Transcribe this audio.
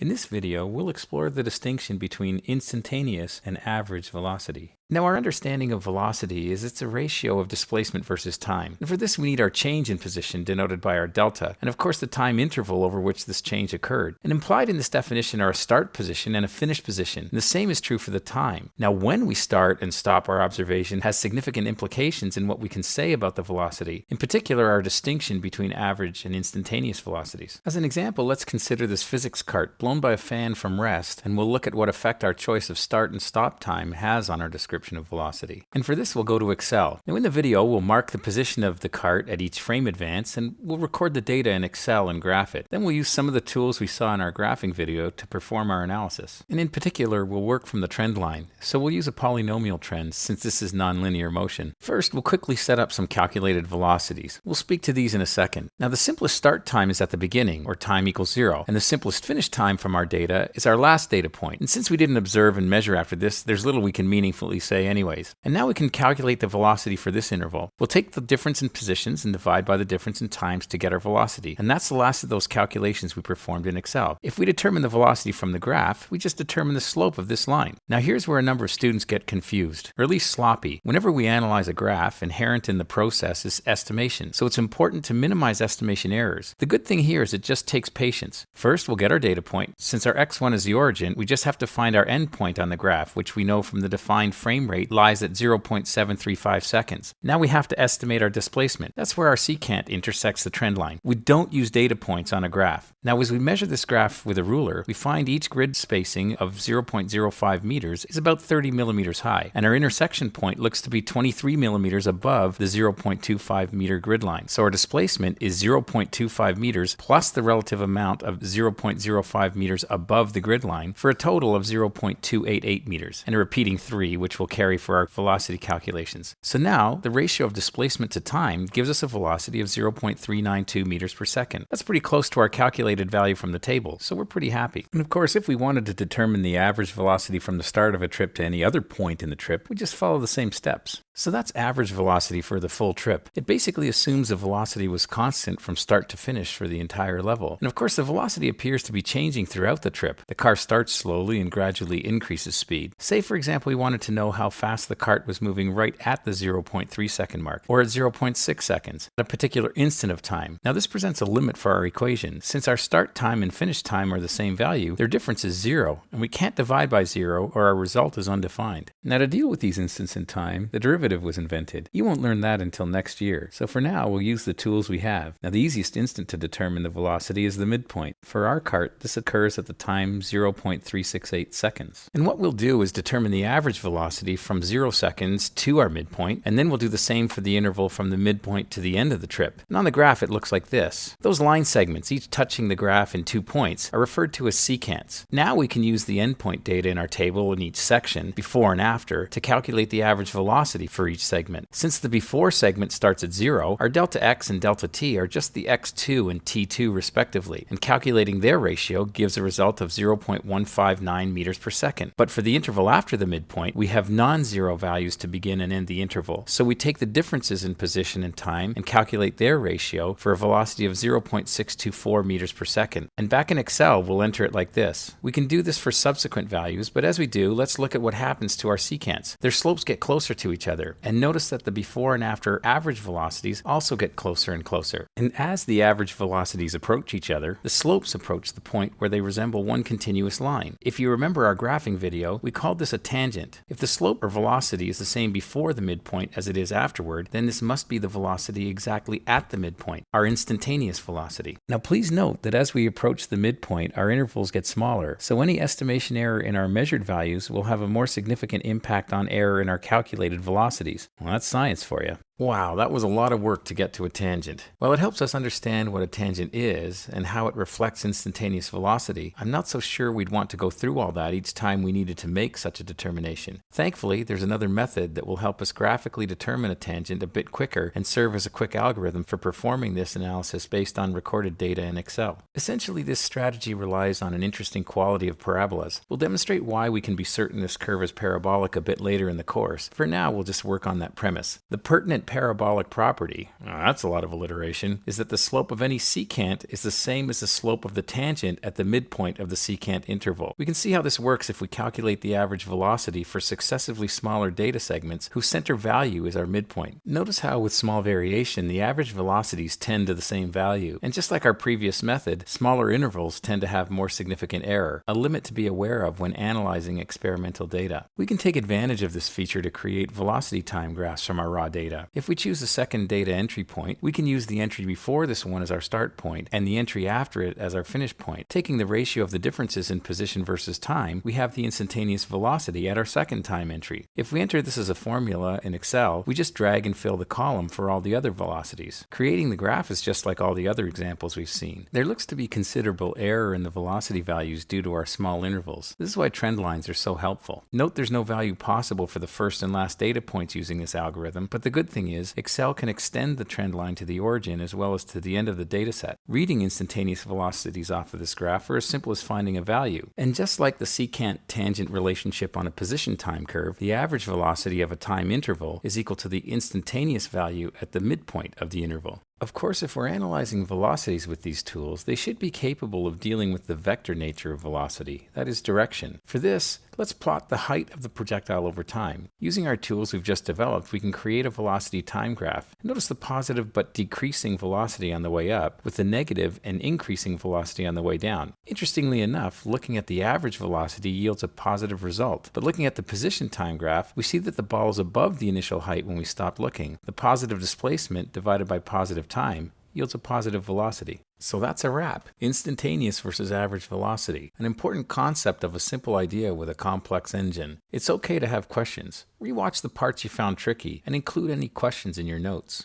In this video, we'll explore the distinction between instantaneous and average velocity. Now, our understanding of velocity is it's a ratio of displacement versus time. And for this, we need our change in position denoted by our delta, and of course the time interval over which this change occurred. And implied in this definition are a start position and a finish position. And the same is true for the time. Now, when we start and stop our observation has significant implications in what we can say about the velocity, in particular our distinction between average and instantaneous velocities. As an example, let's consider this physics cart blown by a fan from rest, and we'll look at what effect our choice of start and stop time has on our description of velocity. And for this, we'll go to Excel. Now in the video, we'll mark the position of the cart at each frame advance, and we'll record the data in Excel and graph it. Then we'll use some of the tools we saw in our graphing video to perform our analysis. And in particular, we'll work from the trend line. So we'll use a polynomial trend since this is nonlinear motion. First, we'll quickly set up some calculated velocities. We'll speak to these in a second. Now the simplest start time is at the beginning, or time equals 0, and the simplest finish time from our data is our last data point. And since we didn't observe and measure after this, there's little we can meaningfully say anyways. And now we can calculate the velocity for this interval. We'll take the difference in positions and divide by the difference in times to get our velocity. And that's the last of those calculations we performed in Excel. If we determine the velocity from the graph, we just determine the slope of this line. Now here's where a number of students get confused, or at least sloppy. Whenever we analyze a graph, inherent in the process is estimation. So it's important to minimize estimation errors. The good thing here is it just takes patience. First, we'll get our data point. Since our x1 is the origin, we just have to find our endpoint on the graph, which we know from the defined frame rate lies at 0.735 seconds. Now we have to estimate our displacement. That's where our secant intersects the trend line. We don't use data points on a graph. Now as we measure this graph with a ruler, we find each grid spacing of 0.05 meters is about 30 millimeters high, and our intersection point looks to be 23 millimeters above the 0.25 meter grid line. So our displacement is 0.25 meters plus the relative amount of 0.05 meters above the grid line for a total of 0.288 meters, and a repeating 3, which will carry for our velocity calculations. So now the ratio of displacement to time gives us a velocity of 0.392 meters per second. That's pretty close to our calculated value from the table, so we're pretty happy. And of course, if we wanted to determine the average velocity from the start of a trip to any other point in the trip, we just follow the same steps. So that's average velocity for the full trip. It basically assumes the velocity was constant from start to finish for the entire level. And of course, the velocity appears to be changing throughout the trip. The car starts slowly and gradually increases speed. Say, for example, we wanted to know how fast the cart was moving right at the 0.3 second mark, or at 0.6 seconds, at a particular instant of time. Now this presents a limit for our equation. Since our start time and finish time are the same value, their difference is 0, and we can't divide by 0 or our result is undefined. Now to deal with these instants in time, the derivative was invented. You won't learn that until next year, so for now we'll use the tools we have. Now the easiest instant to determine the velocity is the midpoint. For our cart, this occurs at the time 0.368 seconds. And what we'll do is determine the average velocity from 0 seconds to our midpoint, and then we'll do the same for the interval from the midpoint to the end of the trip. And on the graph it looks like this. Those line segments, each touching the graph in 2 points, are referred to as secants. Now we can use the endpoint data in our table in each section, before and after, to calculate the average velocity for each segment. Since the before segment starts at 0, our delta x and delta t are just the x2 and t2 respectively, and calculating their ratio gives a result of 0.159 meters per second. But for the interval after the midpoint, we have non-zero values to begin and end the interval. So we take the differences in position and time and calculate their ratio for a velocity of 0.624 meters per second. And back in Excel, we'll enter it like this. We can do this for subsequent values, but as we do, let's look at what happens to our secants. Their slopes get closer to each other, and notice that the before and after average velocities also get closer and closer. And as the average velocities approach each other, the slopes approach the point where they resemble one continuous line. If you remember our graphing video, we called this a tangent. If the slope or velocity is the same before the midpoint as it is afterward, then this must be the velocity exactly at the midpoint, our instantaneous velocity. Now please note that as we approach the midpoint, our intervals get smaller, so any estimation error in our measured values will have a more significant impact on error in our calculated velocities. Well, that's science for you. Wow, that was a lot of work to get to a tangent. While it helps us understand what a tangent is and how it reflects instantaneous velocity, I'm not so sure we'd want to go through all that each time we needed to make such a determination. Thankfully, there's another method that will help us graphically determine a tangent a bit quicker and serve as a quick algorithm for performing this analysis based on recorded data in Excel. Essentially, this strategy relies on an interesting quality of parabolas. We'll demonstrate why we can be certain this curve is parabolic a bit later in the course. For now, we'll just work on that premise. The pertinent parabolic property, that's a lot of alliteration, is that the slope of any secant is the same as the slope of the tangent at the midpoint of the secant interval. We can see how this works if we calculate the average velocity for successively smaller data segments whose center value is our midpoint. Notice how with small variation, the average velocities tend to the same value. And just like our previous method, smaller intervals tend to have more significant error, a limit to be aware of when analyzing experimental data. We can take advantage of this feature to create velocity time graphs from our raw data. If we choose a second data entry point, we can use the entry before this one as our start point and the entry after it as our finish point. Taking the ratio of the differences in position versus time, we have the instantaneous velocity at our second time entry. If we enter this as a formula in Excel, we just drag and fill the column for all the other velocities. Creating the graph is just like all the other examples we've seen. There looks to be considerable error in the velocity values due to our small intervals. This is why trend lines are so helpful. Note there's no value possible for the first and last data points using this algorithm, but the good thing is Excel can extend the trend line to the origin as well as to the end of the dataset. Reading instantaneous velocities off of this graph are as simple as finding a value. And just like the secant tangent relationship on a position time curve, the average velocity of a time interval is equal to the instantaneous value at the midpoint of the interval. Of course, if we're analyzing velocities with these tools, they should be capable of dealing with the vector nature of velocity, that is direction. For this, let's plot the height of the projectile over time. Using our tools we've just developed, we can create a velocity time graph. Notice the positive but decreasing velocity on the way up, with the negative and increasing velocity on the way down. Interestingly enough, looking at the average velocity yields a positive result, but looking at the position time graph, we see that the ball is above the initial height when we stop looking. The positive displacement divided by positive time yields a positive velocity. So that's a wrap. Instantaneous versus average velocity. An important concept of a simple idea with a complex engine. It's okay to have questions. Rewatch the parts you found tricky and include any questions in your notes.